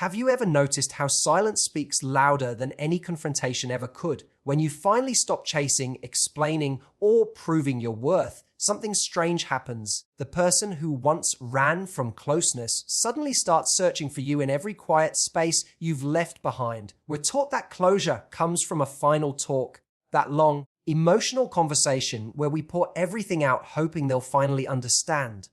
Have you ever noticed how silence speaks louder than any confrontation ever could? When you finally stop chasing, explaining, or proving your worth, something strange happens. The person who once ran from closeness suddenly starts searching for you in every quiet space you've left behind. We're taught that closure comes from a final talk, that long, emotional conversation where we pour everything out hoping they'll finally understand.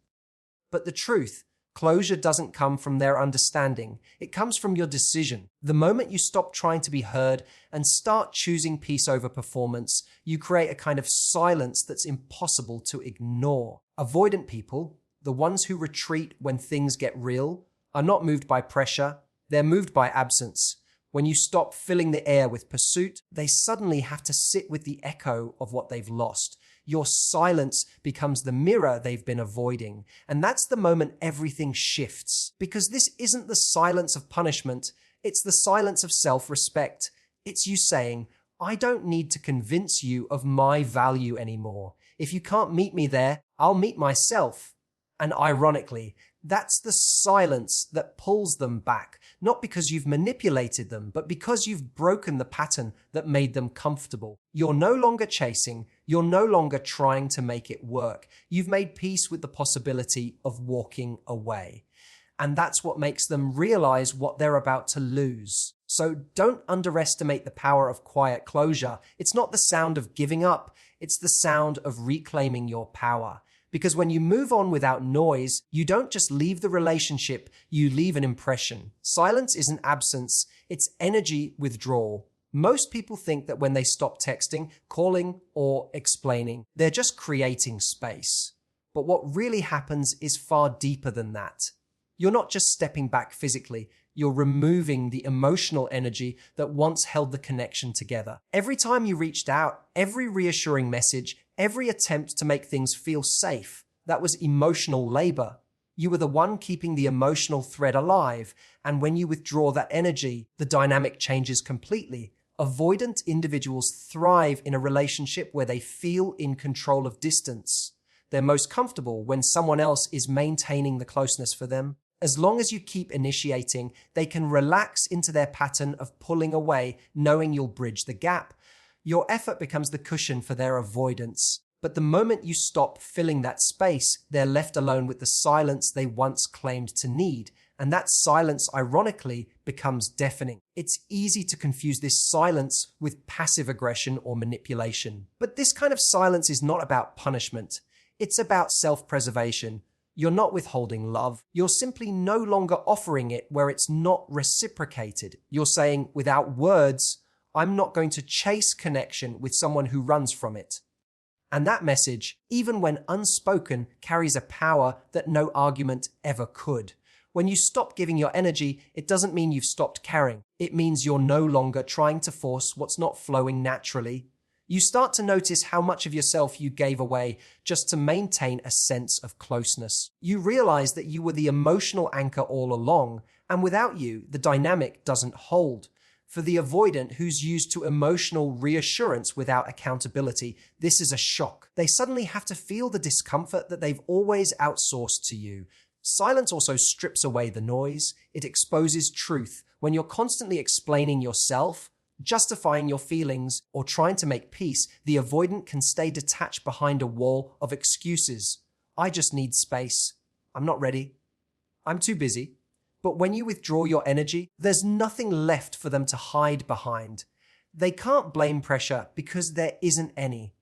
But the truth, closure doesn't come from their understanding. It comes from your decision. The moment you stop trying to be heard and start choosing peace over performance, you create a kind of silence that's impossible to ignore. Avoidant people, the ones who retreat when things get real, are not moved by pressure, they're moved by absence. When you stop filling the air with pursuit, they suddenly have to sit with the echo of what they've lost. Your silence becomes the mirror they've been avoiding. And that's the moment everything shifts. Because this isn't the silence of punishment, it's the silence of self-respect. It's you saying, I don't need to convince you of my value anymore. If you can't meet me there, I'll meet myself. And ironically, that's the silence that pulls them back, not because you've manipulated them, but because you've broken the pattern that made them comfortable. You're no longer chasing, you're no longer trying to make it work. You've made peace with the possibility of walking away. And that's what makes them realize what they're about to lose. So don't underestimate the power of quiet closure. It's not the sound of giving up, it's the sound of reclaiming your power. Because when you move on without noise, you don't just leave the relationship, you leave an impression. Silence isn't absence, it's energy withdrawal. Most people think that when they stop texting, calling, or explaining, they're just creating space. But what really happens is far deeper than that. You're not just stepping back physically, you're removing the emotional energy that once held the connection together. Every time you reached out, every reassuring message, every attempt to make things feel safe, that was emotional labor. You were the one keeping the emotional thread alive, and when you withdraw that energy, the dynamic changes completely. Avoidant individuals thrive in a relationship where they feel in control of distance. They're most comfortable when someone else is maintaining the closeness for them. As long as you keep initiating, they can relax into their pattern of pulling away, knowing you'll bridge the gap. Your effort becomes the cushion for their avoidance. But the moment you stop filling that space, they're left alone with the silence they once claimed to need. And that silence, ironically, becomes deafening. It's easy to confuse this silence with passive aggression or manipulation. But this kind of silence is not about punishment. It's about self-preservation. You're not withholding love. You're simply no longer offering it where it's not reciprocated. You're saying, without words, I'm not going to chase connection with someone who runs from it. And that message, even when unspoken, carries a power that no argument ever could. When you stop giving your energy, it doesn't mean you've stopped caring. It means you're no longer trying to force what's not flowing naturally. You start to notice how much of yourself you gave away just to maintain a sense of closeness. You realize that you were the emotional anchor all along, and without you, the dynamic doesn't hold. For the avoidant who's used to emotional reassurance without accountability, this is a shock. They suddenly have to feel the discomfort that they've always outsourced to you. Silence also strips away the noise. It exposes truth. When you're constantly explaining yourself, justifying your feelings, or trying to make peace, the avoidant can stay detached behind a wall of excuses. I just need space. I'm not ready. I'm too busy. But when you withdraw your energy, there's nothing left for them to hide behind. They can't blame pressure because there isn't any.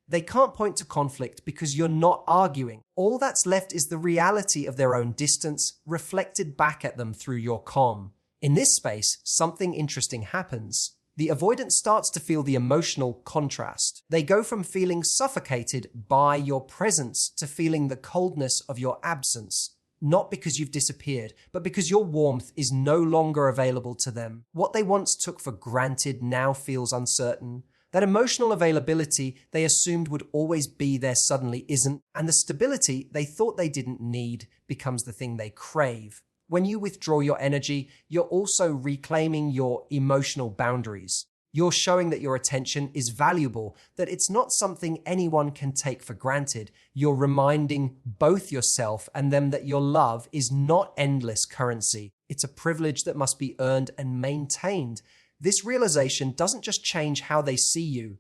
They can't point to conflict because you're not arguing. All that's left is the reality of their own distance reflected back at them through your calm. In this space, something interesting happens. The avoidant starts to feel the emotional contrast. They go from feeling suffocated by your presence to feeling the coldness of your absence. Not because you've disappeared, but because your warmth is no longer available to them. What they once took for granted now feels uncertain. That emotional availability they assumed would always be there suddenly isn't, and the stability they thought they didn't need becomes the thing they crave. When you withdraw your energy, you're also reclaiming your emotional boundaries. You're showing that your attention is valuable, that it's not something anyone can take for granted. You're reminding both yourself and them that your love is not endless currency. It's a privilege that must be earned and maintained. This realization doesn't just change how they see you,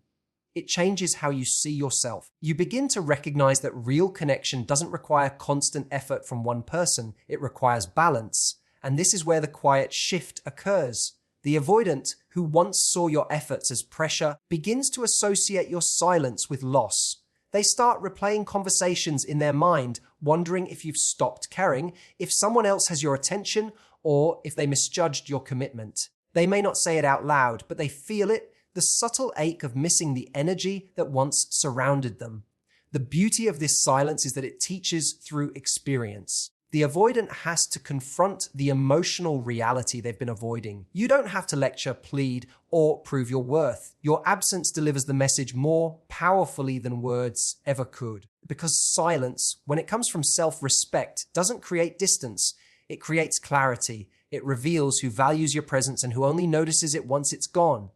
it changes how you see yourself. You begin to recognize that real connection doesn't require constant effort from one person, it requires balance. And this is where the quiet shift occurs. The avoidant, who once saw your efforts as pressure, begins to associate your silence with loss. They start replaying conversations in their mind, wondering if you've stopped caring, if someone else has your attention, or if they misjudged your commitment. They may not say it out loud, but they feel it, the subtle ache of missing the energy that once surrounded them. The beauty of this silence is that it teaches through experience. The avoidant has to confront the emotional reality they've been avoiding. You don't have to lecture, plead, or prove your worth. Your absence delivers the message more powerfully than words ever could. Because silence, when it comes from self-respect, doesn't create distance. It creates clarity. It reveals who values your presence and who only notices it once it's gone.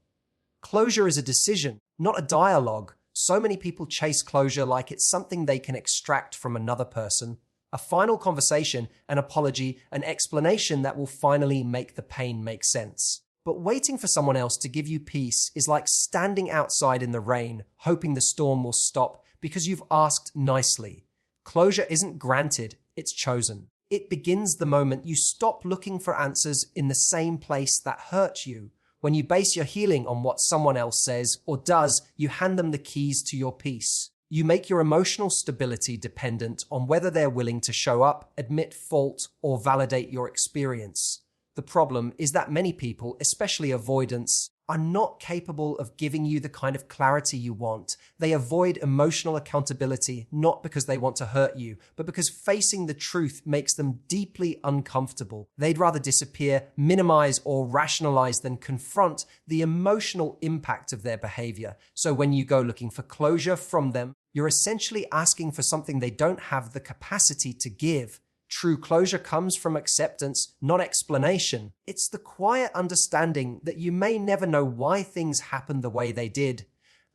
Closure is a decision, not a dialogue. So many people chase closure like it's something they can extract from another person. A final conversation, an apology, an explanation that will finally make the pain make sense. But waiting for someone else to give you peace is like standing outside in the rain, hoping the storm will stop because you've asked nicely. Closure isn't granted, it's chosen. It begins the moment you stop looking for answers in the same place that hurt you. When you base your healing on what someone else says or does, you hand them the keys to your peace. You make your emotional stability dependent on whether they're willing to show up, admit fault, or validate your experience. The problem is that many people, especially avoidants, are not capable of giving you the kind of clarity you want. They avoid emotional accountability not because they want to hurt you, but because facing the truth makes them deeply uncomfortable. They'd rather disappear, minimize, or rationalize than confront the emotional impact of their behavior. So when you go looking for closure from them, you're essentially asking for something they don't have the capacity to give. True closure comes from acceptance, not explanation. It's the quiet understanding that you may never know why things happened the way they did,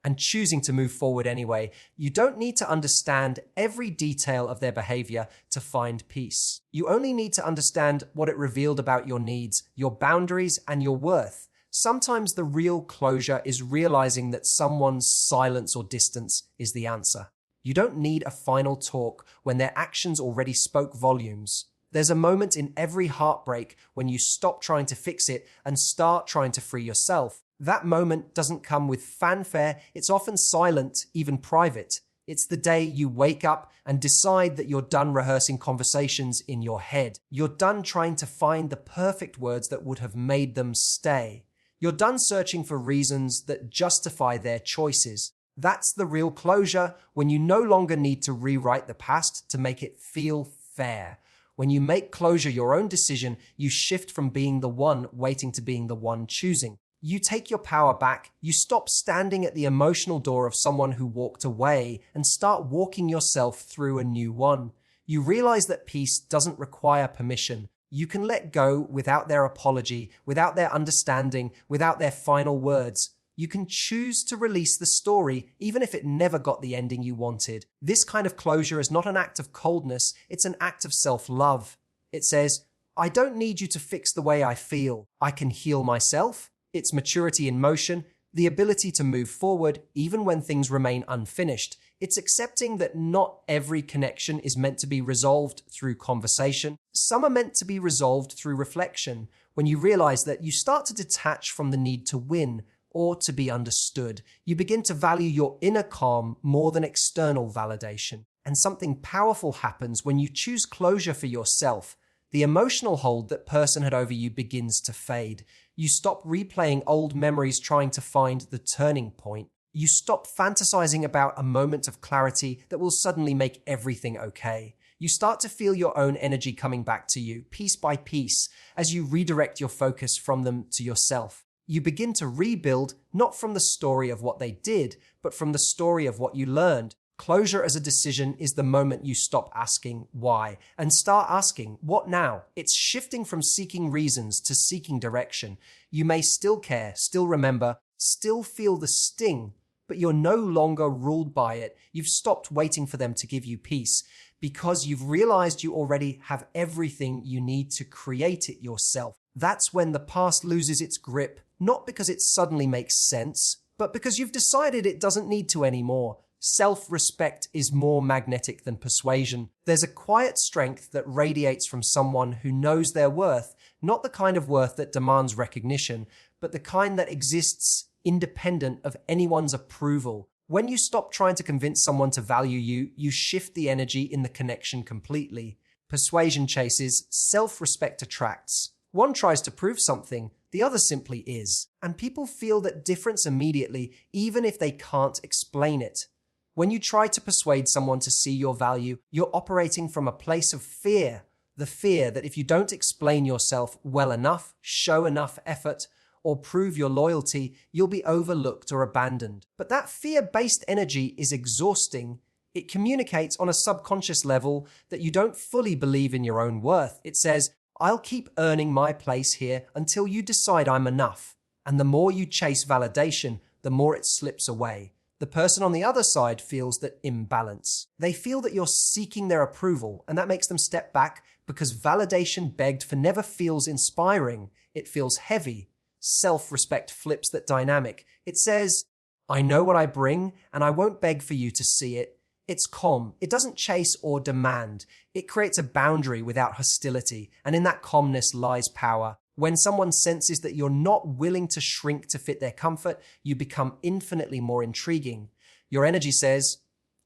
and choosing to move forward anyway. You don't need to understand every detail of their behavior to find peace. You only need to understand what it revealed about your needs, your boundaries, and your worth. Sometimes the real closure is realizing that someone's silence or distance is the answer. You don't need a final talk when their actions already spoke volumes. There's a moment in every heartbreak when you stop trying to fix it and start trying to free yourself. That moment doesn't come with fanfare. It's often silent, even private. It's the day you wake up and decide that you're done rehearsing conversations in your head. You're done trying to find the perfect words that would have made them stay. You're done searching for reasons that justify their choices. That's the real closure, when you no longer need to rewrite the past to make it feel fair. When you make closure your own decision, you shift from being the one waiting to being the one choosing. You take your power back, you stop standing at the emotional door of someone who walked away and start walking yourself through a new one. You realize that peace doesn't require permission. You can let go without their apology, without their understanding, without their final words. You can choose to release the story, even if it never got the ending you wanted. This kind of closure is not an act of coldness, it's an act of self-love. It says, I don't need you to fix the way I feel. I can heal myself. It's maturity in motion, the ability to move forward even when things remain unfinished. It's accepting that not every connection is meant to be resolved through conversation. Some are meant to be resolved through reflection, when you realize that you start to detach from the need to win, or to be understood. You begin to value your inner calm more than external validation. And something powerful happens when you choose closure for yourself. The emotional hold that person had over you begins to fade. You stop replaying old memories trying to find the turning point. You stop fantasizing about a moment of clarity that will suddenly make everything okay. You start to feel your own energy coming back to you, piece by piece, as you redirect your focus from them to yourself. You begin to rebuild not from the story of what they did, but from the story of what you learned. Closure as a decision is the moment you stop asking why and start asking what now. It's shifting from seeking reasons to seeking direction. You may still care, still remember, still feel the sting, but you're no longer ruled by it. You've stopped waiting for them to give you peace. because you've realized you already have everything you need to create it yourself. That's when the past loses its grip, not because it suddenly makes sense, but because you've decided it doesn't need to anymore. Self-respect is more magnetic than persuasion. There's a quiet strength that radiates from someone who knows their worth, not the kind of worth that demands recognition, but the kind that exists independent of anyone's approval. When you stop trying to convince someone to value you, you shift the energy in the connection completely. Persuasion chases, self-respect attracts. One tries to prove something, the other simply is. And people feel that difference immediately, even if they can't explain it. When you try to persuade someone to see your value, you're operating from a place of fear. The fear that if you don't explain yourself well enough, show enough effort, or prove your loyalty, you'll be overlooked or abandoned. But that fear-based energy is exhausting. It communicates on a subconscious level that you don't fully believe in your own worth. It says, I'll keep earning my place here until you decide I'm enough. And the more you chase validation, the more it slips away. The person on the other side feels that imbalance. They feel that you're seeking their approval, and that makes them step back because validation begged for never feels inspiring. It feels heavy. Self-respect flips that dynamic. It says, I know what I bring, and I won't beg for you to see it. It's calm. It doesn't chase or demand. It creates a boundary without hostility, and in that calmness lies power. When someone senses that you're not willing to shrink to fit their comfort, you become infinitely more intriguing. Your energy says,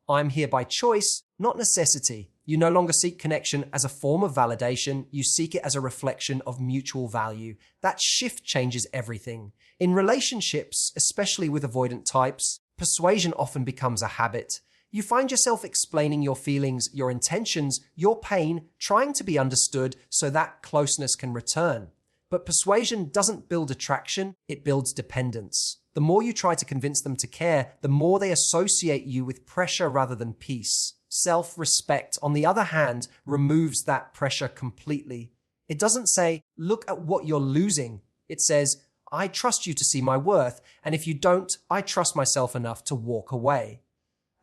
I'm here by choice, not necessity. You no longer seek connection as a form of validation, you seek it as a reflection of mutual value. That shift changes everything. In relationships, especially with avoidant types, persuasion often becomes a habit. You find yourself explaining your feelings, your intentions, your pain, trying to be understood so that closeness can return. But persuasion doesn't build attraction, it builds dependence. The more you try to convince them to care, the more they associate you with pressure rather than peace. Self-respect, on the other hand, removes that pressure completely. It doesn't say, look at what you're losing. It says, I trust you to see my worth, and if you don't, I trust myself enough to walk away.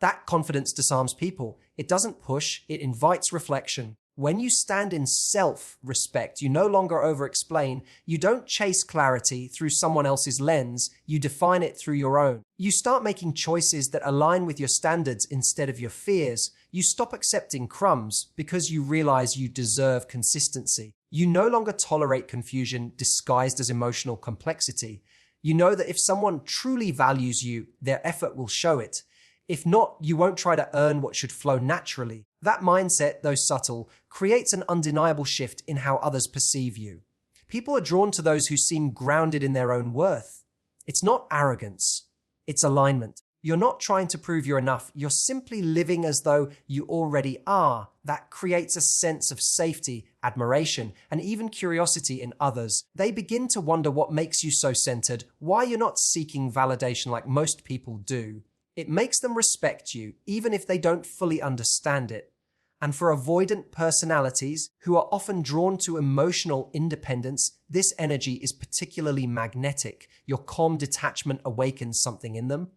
That confidence disarms people. It doesn't push, it invites reflection. When you stand in self-respect, you no longer over-explain. You don't chase clarity through someone else's lens. You define it through your own. You start making choices that align with your standards instead of your fears. You stop accepting crumbs because you realize you deserve consistency. You no longer tolerate confusion disguised as emotional complexity. You know that if someone truly values you, their effort will show it. If not, you won't try to earn what should flow naturally. That mindset, though subtle, creates an undeniable shift in how others perceive you. People are drawn to those who seem grounded in their own worth. It's not arrogance, it's alignment. You're not trying to prove you're enough, you're simply living as though you already are. That creates a sense of safety, admiration, and even curiosity in others. They begin to wonder what makes you so centered, why you're not seeking validation like most people do. It makes them respect you, even if they don't fully understand it. And for avoidant personalities, who are often drawn to emotional independence, this energy is particularly magnetic. Your calm detachment awakens something in them.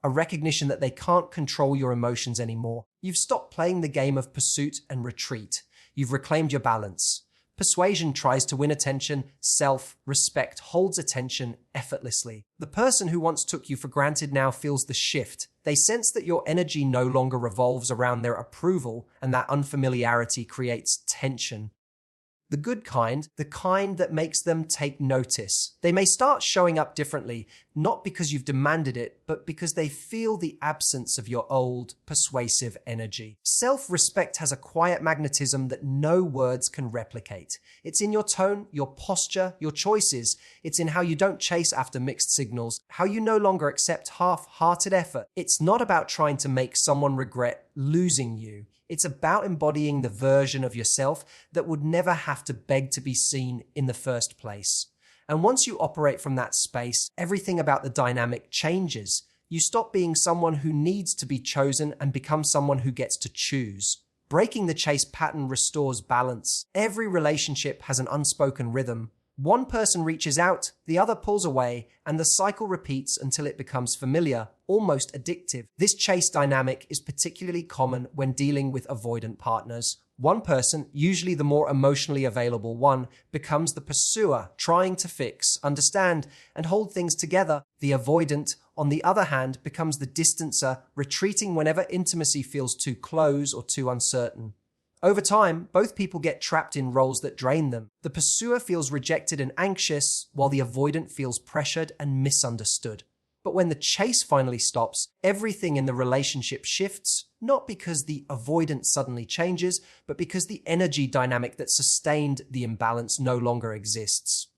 A recognition that they can't control your emotions anymore. You've stopped playing the game of pursuit and retreat. You've reclaimed your balance. Persuasion tries to win attention, self-respect holds attention effortlessly. The person who once took you for granted now feels the shift. They sense that your energy no longer revolves around their approval, and that unfamiliarity creates tension. The good kind, the kind that makes them take notice. They may start showing up differently, not because you've demanded it, but because they feel the absence of your old, persuasive energy. Self-respect has a quiet magnetism that no words can replicate. It's in your tone, your posture, your choices. It's in how you don't chase after mixed signals, how you no longer accept half-hearted effort. It's not about trying to make someone regret losing you. It's about embodying the version of yourself that would never have to beg to be seen in the first place. And once you operate from that space, everything about the dynamic changes. You stop being someone who needs to be chosen and become someone who gets to choose. Breaking the chase pattern restores balance. Every relationship has an unspoken rhythm. One person reaches out, the other pulls away, and the cycle repeats until it becomes familiar, almost addictive. This chase dynamic is particularly common when dealing with avoidant partners. One person, usually the more emotionally available one, becomes the pursuer, trying to fix, understand, and hold things together. The avoidant, on the other hand, becomes the distancer, retreating whenever intimacy feels too close or too uncertain. Over time, both people get trapped in roles that drain them. The pursuer feels rejected and anxious, while the avoidant feels pressured and misunderstood. But when the chase finally stops, everything in the relationship shifts, not because the avoidant suddenly changes, but because the energy dynamic that sustained the imbalance no longer exists.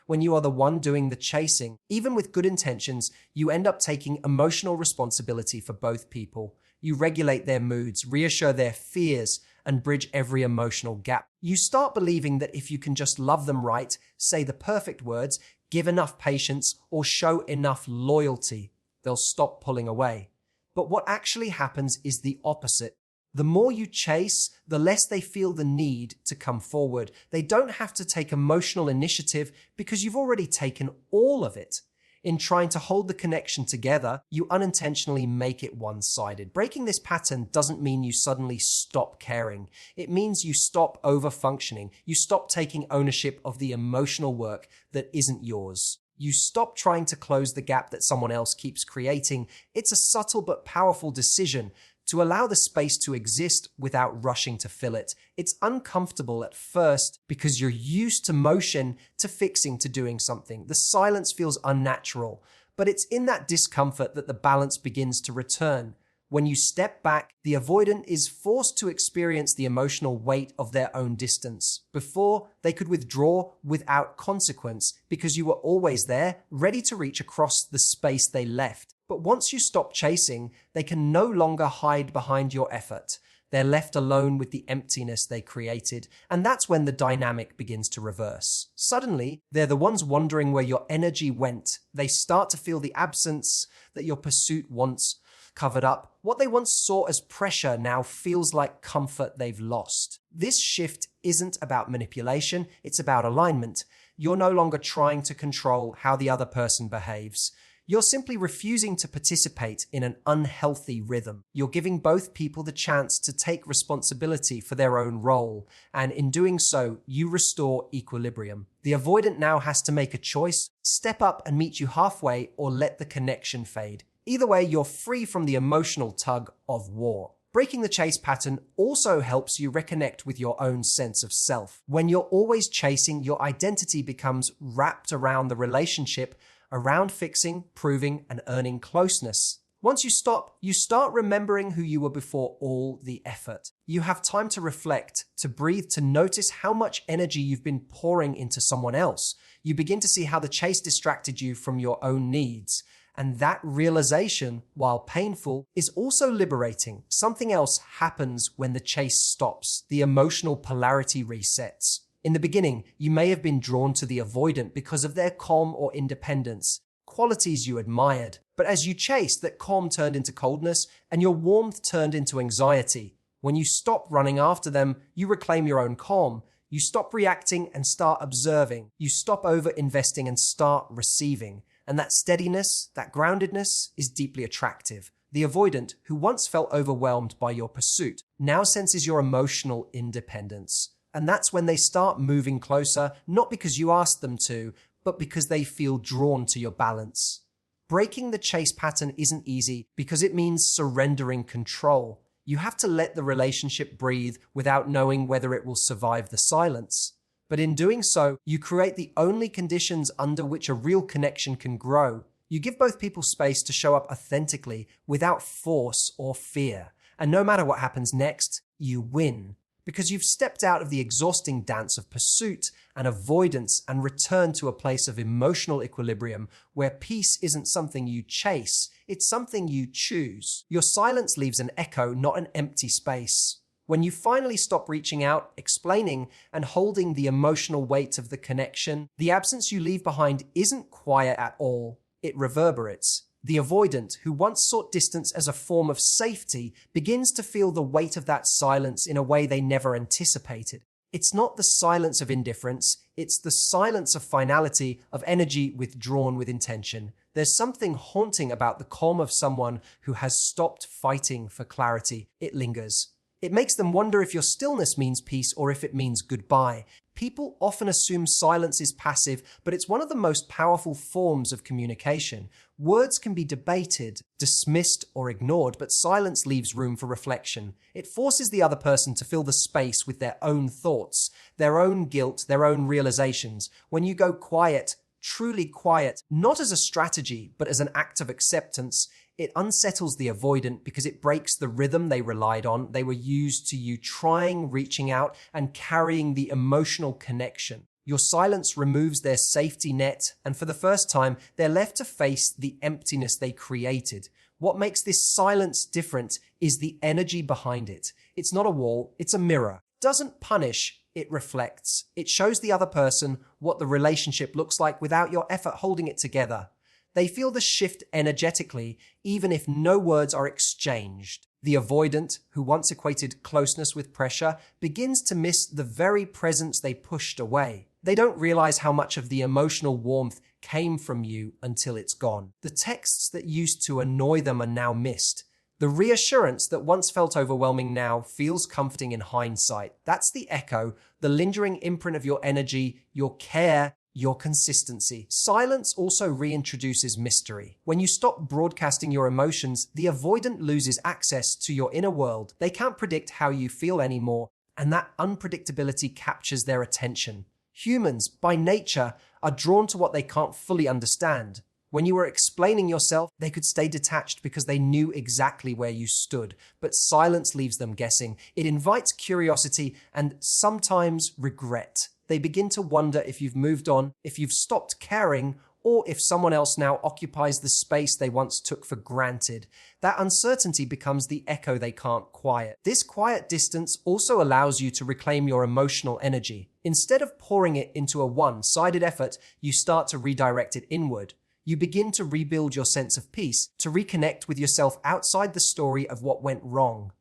When you are the one doing the chasing, even with good intentions, you end up taking emotional responsibility for both people. You regulate their moods, reassure their fears, and bridge every emotional gap. You start believing that if you can just love them right, say the perfect words, give enough patience, or show enough loyalty, they'll stop pulling away. But what actually happens is the opposite. The more you chase, the less they feel the need to come forward. They don't have to take emotional initiative because you've already taken all of it. In trying to hold the connection together, you unintentionally make it one-sided. Breaking this pattern doesn't mean you suddenly stop caring. It means you stop over-functioning. You stop taking ownership of the emotional work that isn't yours. You stop trying to close the gap that someone else keeps creating. It's a subtle but powerful decision to allow the space to exist without rushing to fill it. It's uncomfortable at first because you're used to motion, to fixing, to doing something. The silence feels unnatural, but it's in that discomfort that the balance begins to return. When you step back, the avoidant is forced to experience the emotional weight of their own distance. Before, they could withdraw without consequence because you were always there, ready to reach across the space they left. But once you stop chasing, they can no longer hide behind your effort. They're left alone with the emptiness they created, and that's when the dynamic begins to reverse. Suddenly, they're the ones wondering where your energy went. They start to feel the absence that your pursuit once covered up. What they once saw as pressure now feels like comfort they've lost. This shift isn't about manipulation, it's about alignment. You're no longer trying to control how the other person behaves. You're simply refusing to participate in an unhealthy rhythm. You're giving both people the chance to take responsibility for their own role, and in doing so, you restore equilibrium. The avoidant now has to make a choice, step up and meet you halfway, or let the connection fade. Either way, you're free from the emotional tug of war. Breaking the chase pattern also helps you reconnect with your own sense of self. When you're always chasing, your identity becomes wrapped around the relationship, around fixing, proving, and earning closeness. Once you stop, you start remembering who you were before all the effort. You have time to reflect, to breathe, to notice how much energy you've been pouring into someone else. You begin to see how the chase distracted you from your own needs. And that realization, while painful, is also liberating. Something else happens when the chase stops. The emotional polarity resets. In the beginning, you may have been drawn to the avoidant because of their calm or independence, qualities you admired. But as you chased, that calm turned into coldness and your warmth turned into anxiety. When you stop running after them, you reclaim your own calm. You stop reacting and start observing. You stop over-investing and start receiving. And that steadiness, that groundedness, is deeply attractive. The avoidant, who once felt overwhelmed by your pursuit, now senses your emotional independence. And that's when they start moving closer, not because you asked them to, but because they feel drawn to your balance. Breaking the chase pattern isn't easy because it means surrendering control. You have to let the relationship breathe without knowing whether it will survive the silence. But in doing so, you create the only conditions under which a real connection can grow. You give both people space to show up authentically without force or fear. And no matter what happens next, you win. Because you've stepped out of the exhausting dance of pursuit and avoidance and returned to a place of emotional equilibrium where peace isn't something you chase, it's something you choose. Your silence leaves an echo, not an empty space. When you finally stop reaching out, explaining, and holding the emotional weight of the connection, the absence you leave behind isn't quiet at all. It reverberates. The avoidant, who once sought distance as a form of safety, begins to feel the weight of that silence in a way they never anticipated. It's not the silence of indifference, it's the silence of finality, of energy withdrawn with intention. There's something haunting about the calm of someone who has stopped fighting for clarity. It lingers. It makes them wonder if your stillness means peace or if it means goodbye. People often assume silence is passive, but it's one of the most powerful forms of communication. Words can be debated, dismissed, or ignored, but silence leaves room for reflection. It forces the other person to fill the space with their own thoughts, their own guilt, their own realizations. When you go quiet, truly quiet, not as a strategy, but as an act of acceptance, it unsettles the avoidant because it breaks the rhythm they relied on. They were used to you trying, reaching out, and carrying the emotional connection. Your silence removes their safety net, and for the first time, they're left to face the emptiness they created. What makes this silence different is the energy behind it. It's not a wall, it's a mirror. It doesn't punish, it reflects. It shows the other person what the relationship looks like without your effort holding it together. They feel the shift energetically, even if no words are exchanged. The avoidant, who once equated closeness with pressure, begins to miss the very presence they pushed away. They don't realize how much of the emotional warmth came from you until it's gone. The texts that used to annoy them are now missed. The reassurance that once felt overwhelming now feels comforting in hindsight. That's the echo, the lingering imprint of your energy, your care, your consistency. Silence also reintroduces mystery. When you stop broadcasting your emotions, the avoidant loses access to your inner world. They can't predict how you feel anymore, and that unpredictability captures their attention. Humans, by nature, are drawn to what they can't fully understand. When you were explaining yourself, they could stay detached because they knew exactly where you stood. But silence leaves them guessing. It invites curiosity and sometimes regret. They begin to wonder if you've moved on, if you've stopped caring, or if someone else now occupies the space they once took for granted. That uncertainty becomes the echo they can't quiet. This quiet distance also allows you to reclaim your emotional energy. Instead of pouring it into a one-sided effort, you start to redirect it inward. You begin to rebuild your sense of peace, to reconnect with yourself outside the story of what went wrong.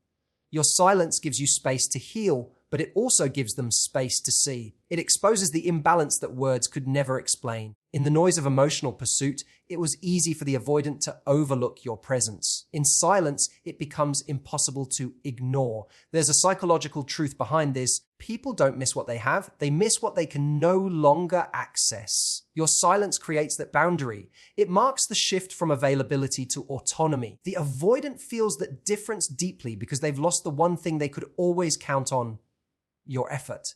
Your silence gives you space to heal, but it also gives them space to see. It exposes the imbalance that words could never explain. In the noise of emotional pursuit, it was easy for the avoidant to overlook your presence. In silence, it becomes impossible to ignore. There's a psychological truth behind this. People don't miss what they have, they miss what they can no longer access. Your silence creates that boundary. It marks the shift from availability to autonomy. The avoidant feels that difference deeply because they've lost the one thing they could always count on: your effort.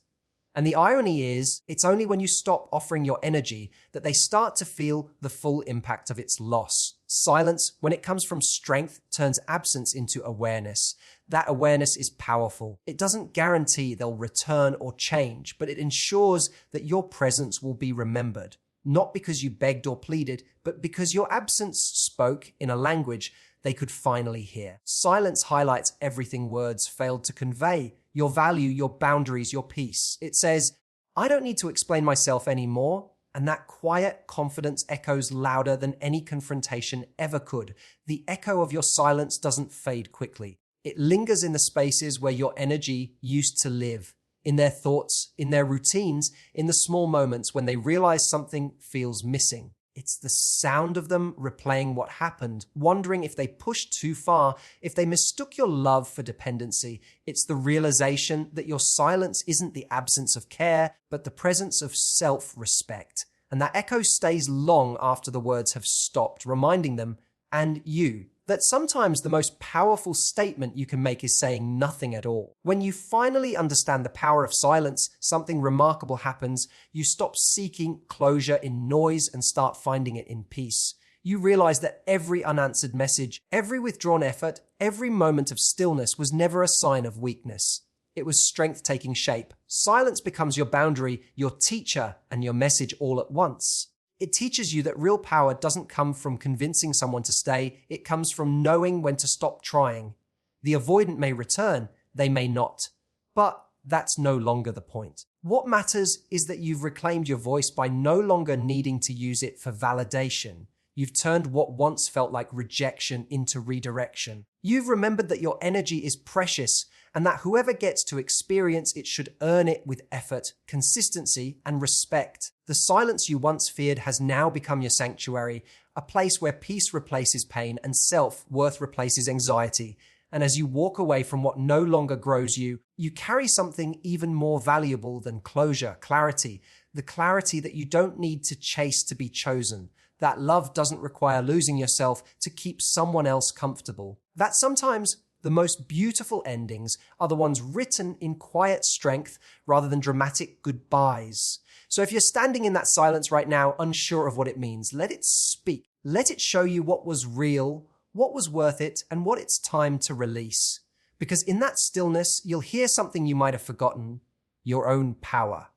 And the irony is, it's only when you stop offering your energy that they start to feel the full impact of its loss. Silence, when it comes from strength, turns absence into awareness. That awareness is powerful. It doesn't guarantee they'll return or change, but it ensures that your presence will be remembered. Not because you begged or pleaded, but because your absence spoke in a language they could finally hear. Silence highlights everything words failed to convey: your value, your boundaries, your peace. It says, I don't need to explain myself anymore. And that quiet confidence echoes louder than any confrontation ever could. The echo of your silence doesn't fade quickly. It lingers in the spaces where your energy used to live, in their thoughts, in their routines, in the small moments when they realize something feels missing. It's the sound of them replaying what happened, wondering if they pushed too far, if they mistook your love for dependency. It's the realization that your silence isn't the absence of care, but the presence of self-respect. And that echo stays long after the words have stopped, reminding them, and you, that sometimes the most powerful statement you can make is saying nothing at all. When you finally understand the power of silence, something remarkable happens. You stop seeking closure in noise and start finding it in peace. You realize that every unanswered message, every withdrawn effort, every moment of stillness was never a sign of weakness. It was strength taking shape. Silence becomes your boundary, your teacher, and your message all at once. It teaches you that real power doesn't come from convincing someone to stay, it comes from knowing when to stop trying. The avoidant may return, they may not. But that's no longer the point. What matters is that you've reclaimed your voice by no longer needing to use it for validation. You've turned what once felt like rejection into redirection. You've remembered that your energy is precious and that whoever gets to experience it should earn it with effort, consistency, and respect. The silence you once feared has now become your sanctuary, a place where peace replaces pain and self-worth replaces anxiety. And as you walk away from what no longer grows you, you carry something even more valuable than closure, clarity. The clarity that you don't need to chase to be chosen. That love doesn't require losing yourself to keep someone else comfortable. That sometimes the most beautiful endings are the ones written in quiet strength rather than dramatic goodbyes. So if you're standing in that silence right now, unsure of what it means, let it speak. Let it show you what was real, what was worth it, and what it's time to release. Because in that stillness, you'll hear something you might have forgotten, your own power.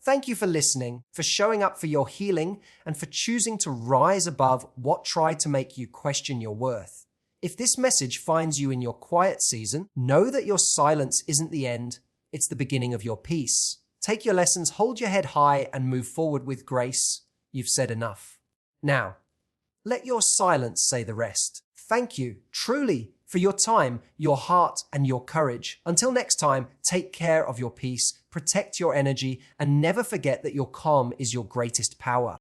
Thank you for listening, for showing up for your healing, and for choosing to rise above what tried to make you question your worth. If this message finds you in your quiet season, know that your silence isn't the end, it's the beginning of your peace. Take your lessons, hold your head high, and move forward with grace. You've said enough. Now, let your silence say the rest. Thank you, truly, for your time, your heart, and your courage. Until next time, take care of your peace, protect your energy, and never forget that your calm is your greatest power.